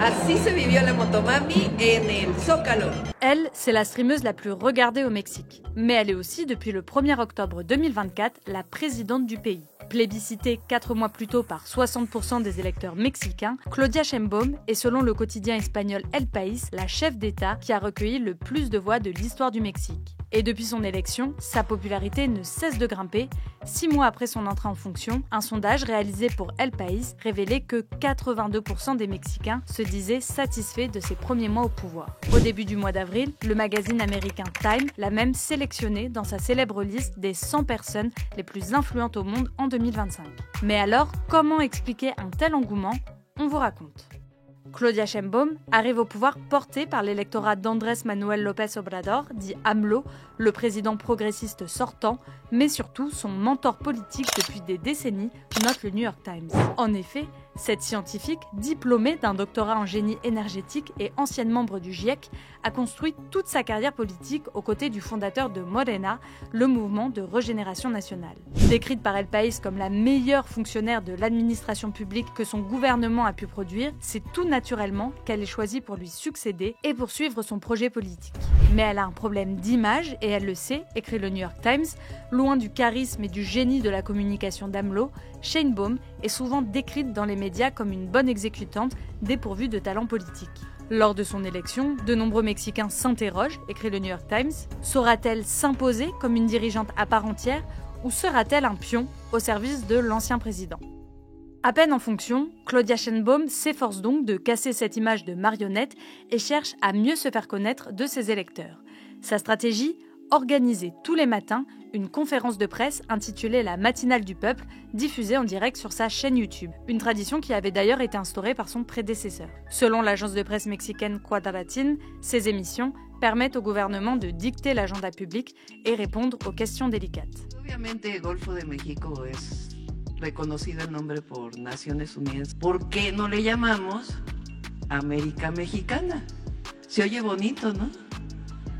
Así se vivió la Motomami en el Zócalo. Elle, c'est la streameuse la plus regardée au Mexique. Mais elle est aussi, depuis le 1er octobre 2024, la présidente du pays. Plébiscitée 4 mois plus tôt par 60% des électeurs mexicains, Claudia Sheinbaum est, selon le quotidien espagnol El País, la chef d'État qui a recueilli le plus de voix de l'histoire du Mexique. Et depuis son élection, sa popularité ne cesse de grimper. 6 mois après son entrée en fonction, un sondage réalisé pour El País révélait que 82% des Mexicains se disaient satisfaits de ses premiers mois au pouvoir. Au début du mois d'avril, le magazine américain Time l'a même sélectionné dans sa célèbre liste des 100 personnes les plus influentes au monde en 2025. Mais alors, comment expliquer un tel engouement? On vous raconte. Claudia Sheinbaum arrive au pouvoir portée par l'électorat d'Andrés Manuel López Obrador, dit AMLO, le président progressiste sortant, mais surtout son mentor politique depuis des décennies, note le New York Times. En effet, cette scientifique, diplômée d'un doctorat en génie énergétique et ancienne membre du GIEC, a construit toute sa carrière politique aux côtés du fondateur de Morena, le mouvement de régénération nationale. Décrite par El País comme la meilleure fonctionnaire de l'administration publique que son gouvernement a pu produire, c'est tout naturellement qu'elle est choisie pour lui succéder et poursuivre son projet politique. Mais elle a un problème d'image et elle le sait, écrit le New York Times. Loin du charisme et du génie de la communication d'AMLO, Sheinbaum est souvent décrite dans les médias comme une bonne exécutante dépourvue de talent politique. Lors de son élection, de nombreux Mexicains s'interrogent, écrit le New York Times. Saura-t-elle s'imposer comme une dirigeante à part entière ou sera-t-elle un pion au service de l'ancien président ? À peine en fonction, Claudia Sheinbaum s'efforce donc de casser cette image de marionnette et cherche à mieux se faire connaître de ses électeurs. Sa stratégie ? Organiser tous les matins une conférence de presse intitulée La matinale du peuple, diffusée en direct sur sa chaîne YouTube. Une tradition qui avait d'ailleurs été instaurée par son prédécesseur. Selon l'agence de presse mexicaine Cuadratín, ces émissions permettent au gouvernement de dicter l'agenda public et répondre aux questions délicates. Obviamente, el Golfo de México es reconocido el nombre por Naciones Unidas. ¿Por qué no le llamamos América Mexicana? Se oye bonito, ¿no?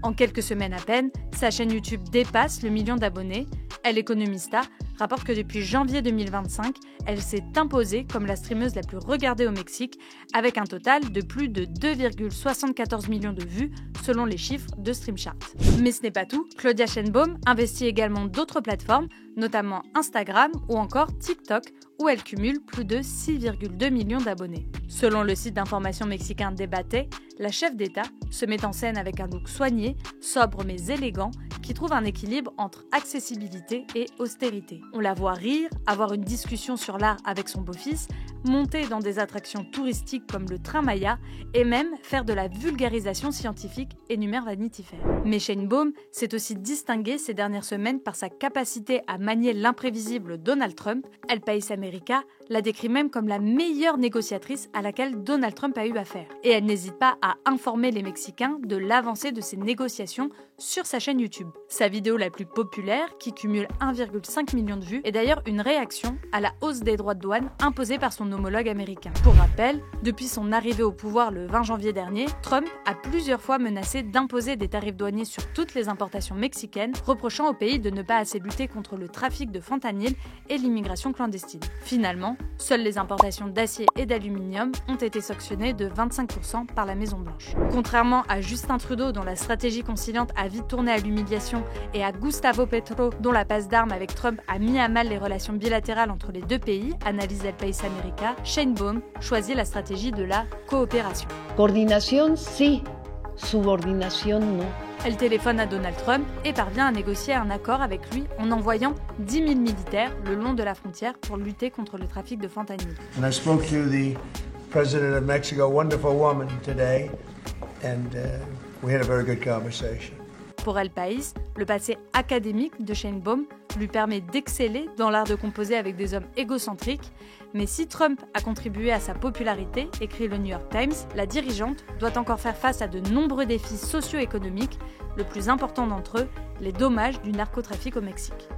En quelques semaines à peine, sa chaîne YouTube dépasse le million d'abonnés. El Economista rapporte que depuis janvier 2025, elle s'est imposée comme la streameuse la plus regardée au Mexique, avec un total de plus de 2,74 millions de vues selon les chiffres de StreamChart. Mais ce n'est pas tout, Claudia Sheinbaum investit également d'autres plateformes, notamment Instagram ou encore TikTok, où elle cumule plus de 6,2 millions d'abonnés. Selon le site d'information mexicain Debate, la chef d'État se met en scène avec un look soigné, sobre mais élégant, qui trouve un équilibre entre accessibilité et austérité. On la voit rire, avoir une discussion sur l'art avec son beau-fils, monter dans des attractions touristiques comme le train Maya et même faire de la vulgarisation scientifique, énumère Vanity Fair. Mais Sheinbaum s'est aussi distinguée ces dernières semaines par sa capacité à manier l'imprévisible Donald Trump. El País América la décrit même comme la meilleure négociatrice à laquelle Donald Trump a eu affaire. Et elle n'hésite pas à informer les Mexicains de l'avancée de ces négociations sur sa chaîne YouTube. Sa vidéo la plus populaire, qui cumule 1,5 million de vues, est d'ailleurs une réaction à la hausse des droits de douane imposée par son homologue américain. Pour rappel, depuis son arrivée au pouvoir le 20 janvier dernier, Trump a plusieurs fois menacé d'imposer des tarifs douaniers sur toutes les importations mexicaines, reprochant au pays de ne pas assez lutter contre le trafic de fentanyl et l'immigration clandestine. Finalement, seules les importations d'acier et d'aluminium ont été sanctionnées de 25% par la Maison-Blanche. Contrairement à Justin Trudeau, dont la stratégie conciliante a vite tourné à l'humiliation, et à Gustavo Petro, dont la passe d'armes avec Trump a mis à mal les relations bilatérales entre les deux pays, analyse El País América, Sheinbaum choisit la stratégie de la coopération. Coordinación, sí. Subordinación, non. Elle téléphone à Donald Trump et parvient à négocier un accord avec lui en envoyant 10 000 militaires le long de la frontière pour lutter contre le trafic de fentanyl. And I spoke to the president of Mexico, wonderful woman today, and we had a very good conversation. Pour El País, le passé académique de Sheinbaum lui permet d'exceller dans l'art de composer avec des hommes égocentriques. Mais si Trump a contribué à sa popularité, écrit le New York Times, la dirigeante doit encore faire face à de nombreux défis socio-économiques, le plus important d'entre eux, les dommages du narcotrafic au Mexique.